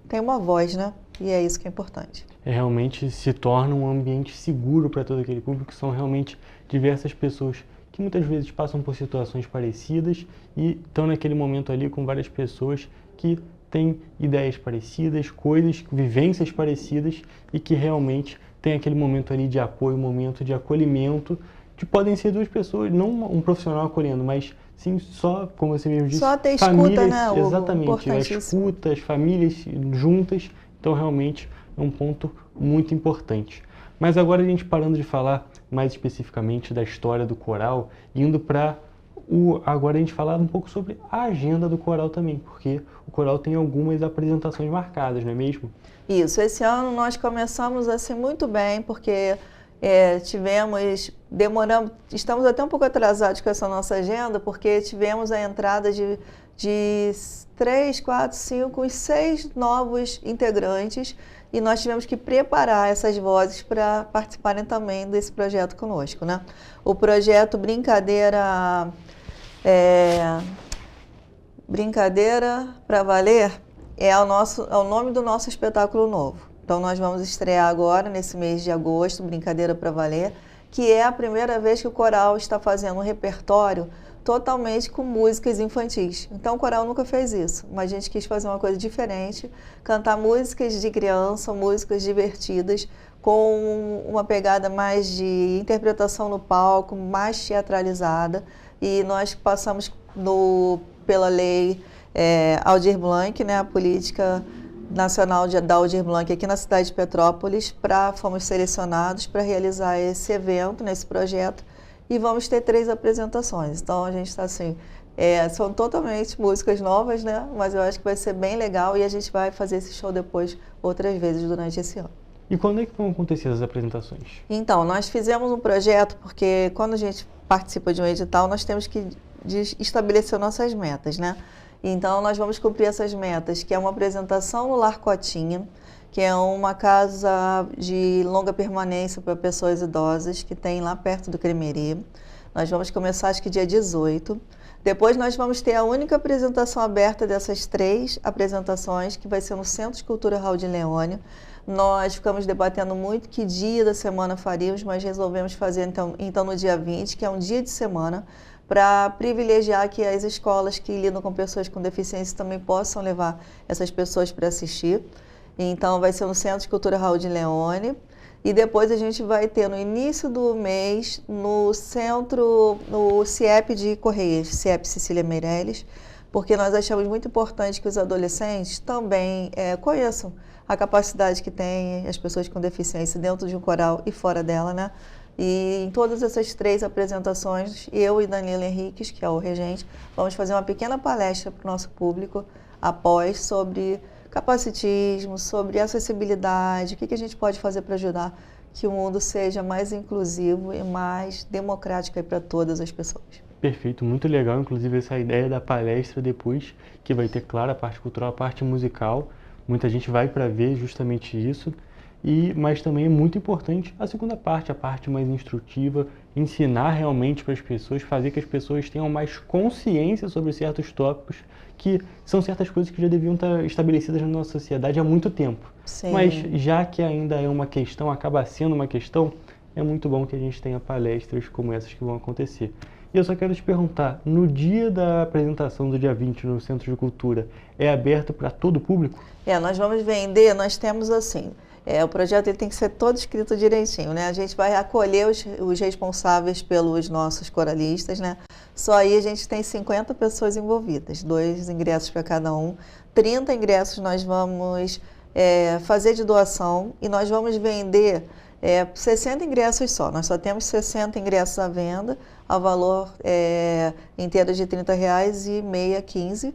têm uma voz, né? E é isso que é importante. Realmente se torna um ambiente seguro para todo aquele público, são realmente diversas pessoas que muitas vezes passam por situações parecidas e estão naquele momento ali com várias pessoas que têm ideias parecidas, coisas, vivências parecidas e que realmente tem aquele momento ali de apoio, momento de acolhimento, que podem ser duas pessoas, não um profissional acolhendo, mas sim só, como você mesmo disse, só ter famílias, escuta, né? exatamente, a escuta, as famílias juntas, então realmente é um ponto muito importante. Mas agora a gente parando de falar mais especificamente da história do coral, indo para agora a gente falar um pouco sobre a agenda do coral também, porque o coral tem algumas apresentações marcadas, não é mesmo? Isso, esse ano nós começamos assim muito bem, porque estamos até um pouco atrasados com essa nossa agenda, porque tivemos a entrada de 3, 4, 5 e 6 novos integrantes e nós tivemos que preparar essas vozes para participarem também desse projeto conosco, né? O projeto Brincadeira pra Valer é o nome do nosso espetáculo novo. Então nós vamos estrear agora, nesse mês de agosto, Brincadeira pra Valer, que é a primeira vez que o coral está fazendo um repertório totalmente com músicas infantis. Então o coral nunca fez isso, mas a gente quis fazer uma coisa diferente, cantar músicas de criança, músicas divertidas, com uma pegada mais de interpretação no palco, mais teatralizada. E nós passamos pela lei Aldir Blanc, né, a política nacional da Aldir Blanc aqui na cidade de Petrópolis, fomos selecionados para realizar esse evento, nesse projeto, e vamos ter 3 apresentações. Então a gente está assim, são totalmente músicas novas, né, mas eu acho que vai ser bem legal e a gente vai fazer esse show depois outras vezes durante esse ano. E quando é que vão acontecer as apresentações? Então, nós fizemos um projeto, porque quando a gente participa de um edital, nós temos que estabelecer nossas metas, né? Então, nós vamos cumprir essas metas, que é uma apresentação no Lar Cotinha, que é uma casa de longa permanência para pessoas idosas, que tem lá perto do Cremeri. Nós vamos começar, acho que dia 18. Depois nós vamos ter a única apresentação aberta dessas 3 apresentações, que vai ser no Centro de Cultura Raul de Leônio. Nós ficamos debatendo muito que dia da semana faríamos, mas resolvemos fazer então no dia 20, que é um dia de semana, para privilegiar que as escolas que lidam com pessoas com deficiência também possam levar essas pessoas para assistir. Então vai ser no Centro de Cultura Raul de Leônio. E depois a gente vai ter no início do mês, no CIEP de Correias, CIEP Cecília Meirelles, porque nós achamos muito importante que os adolescentes também conheçam a capacidade que têm as pessoas com deficiência dentro de um coral e fora dela, né? E em todas essas 3 apresentações, eu e Danilo Henriques, que é o regente, vamos fazer uma pequena palestra para o nosso público após sobre capacitismo, sobre acessibilidade, o que a gente pode fazer para ajudar que o mundo seja mais inclusivo e mais democrático para todas as pessoas. Perfeito, muito legal, inclusive essa ideia da palestra depois, que vai ter, claro, a parte cultural, a parte musical. Muita gente vai para ver justamente isso. mas também é muito importante a segunda parte, a parte mais instrutiva, ensinar realmente para as pessoas, fazer que as pessoas tenham mais consciência sobre certos tópicos, que são certas coisas que já deviam estar estabelecidas na nossa sociedade há muito tempo. Sim. Mas já que ainda é uma questão, acaba sendo uma questão, é muito bom que a gente tenha palestras como essas que vão acontecer. E eu só quero te perguntar, no dia da apresentação do dia 20 no Centro de Cultura, é aberto para todo o público? Nós vamos vender, nós temos assim, o projeto ele tem que ser todo escrito direitinho, né? A gente vai acolher os responsáveis pelos nossos coralistas, né? Só aí a gente tem 50 pessoas envolvidas, 2 ingressos para cada um, 30 ingressos nós vamos fazer de doação e nós vamos vender 60 ingressos só. Nós só temos 60 ingressos à venda, ao valor inteiro de R$30 e meia 15,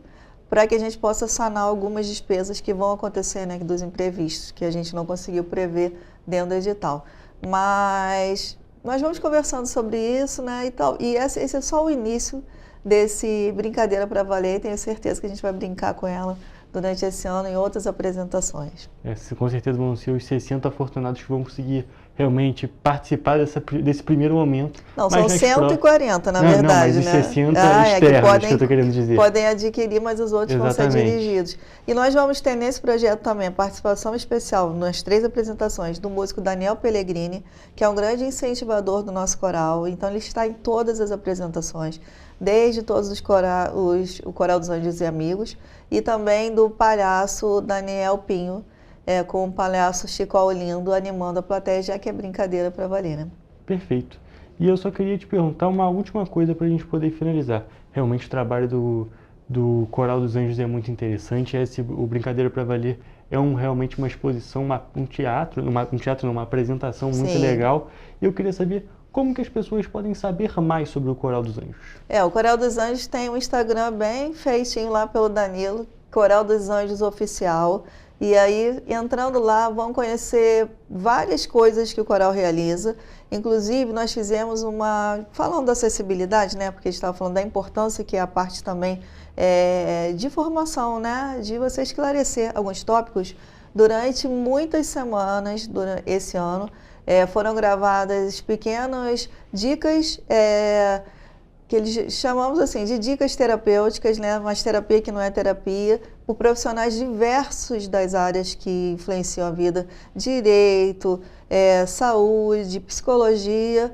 para que a gente possa sanar algumas despesas que vão acontecer, né, dos imprevistos, que a gente não conseguiu prever dentro do edital. Mas nós vamos conversando sobre isso, né, e tal. E esse é só o início desse Brincadeira para Valer, e tenho certeza que a gente vai brincar com ela durante esse ano em outras apresentações. Com certeza vão ser os 60 afortunados que vão conseguir realmente participar desse primeiro momento. Não, são 140, na verdade, mas os né? 60 externos, que eu estou querendo dizer. Podem adquirir, mas os outros Exatamente. vão ser dirigidos. E nós vamos ter nesse projeto também a participação especial nas 3 apresentações do músico Daniel Pellegrini, que é um grande incentivador do nosso coral. Então ele está em todas as apresentações, desde todos o Coral dos Anjos e Amigos, e também do palhaço Daniel Pinho, com o palhaço Chico Aulindo animando a plateia, já que é brincadeira para valer, né? Perfeito. E eu só queria te perguntar uma última coisa para a gente poder finalizar. Realmente o trabalho do Coral dos Anjos é muito interessante. O Brincadeira para Valer é realmente uma exposição, uma apresentação muito Sim. legal. E eu queria saber como que as pessoas podem saber mais sobre o Coral dos Anjos. O Coral dos Anjos tem um Instagram bem feitinho lá pelo Danilo, Coral dos Anjos Oficial. E aí, entrando lá, vão conhecer várias coisas que o coral realiza. Inclusive, nós fizemos falando da acessibilidade, né? Porque a gente estava falando da importância que é a parte também de formação, né? De você esclarecer alguns tópicos. Durante muitas semanas, esse ano, foram gravadas pequenas dicas, que eles chamamos assim de dicas terapêuticas, né? Mas terapia que não é terapia, por profissionais diversos das áreas que influenciam a vida, direito, saúde, psicologia,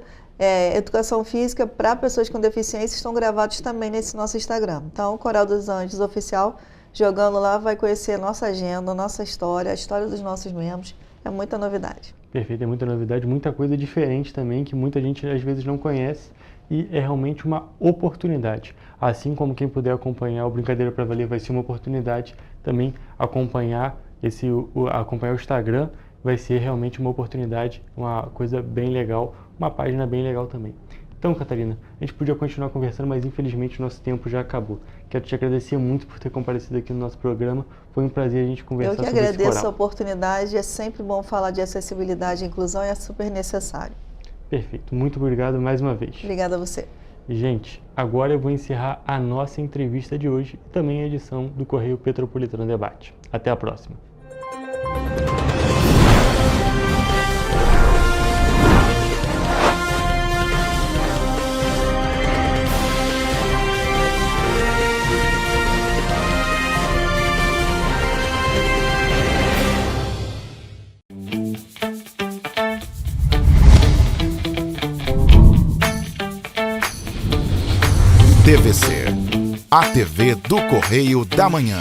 educação física para pessoas com deficiência, estão gravados também nesse nosso Instagram. Então, o Coral dos Anjos Oficial, jogando lá, vai conhecer a nossa agenda, a nossa história, a história dos nossos membros. É muita novidade. Perfeito, é muita novidade, muita coisa diferente também, que muita gente às vezes não conhece. E é realmente uma oportunidade. Assim como quem puder acompanhar o Brincadeira para Valer vai ser uma oportunidade, também acompanhar o Instagram vai ser realmente uma oportunidade, uma coisa bem legal, uma página bem legal também. Então, Catarina, a gente podia continuar conversando, mas infelizmente o nosso tempo já acabou. Quero te agradecer muito por ter comparecido aqui no nosso programa. Foi um prazer a gente conversar sobre esse coral. Eu que agradeço a oportunidade. É sempre bom falar de acessibilidade e inclusão, é super necessário. Perfeito. Muito obrigado mais uma vez. Obrigada a você. Gente, agora eu vou encerrar a nossa entrevista de hoje e também a edição do Correio Petropolitano Debate. Até a próxima. TVC, a TV do Correio da Manhã.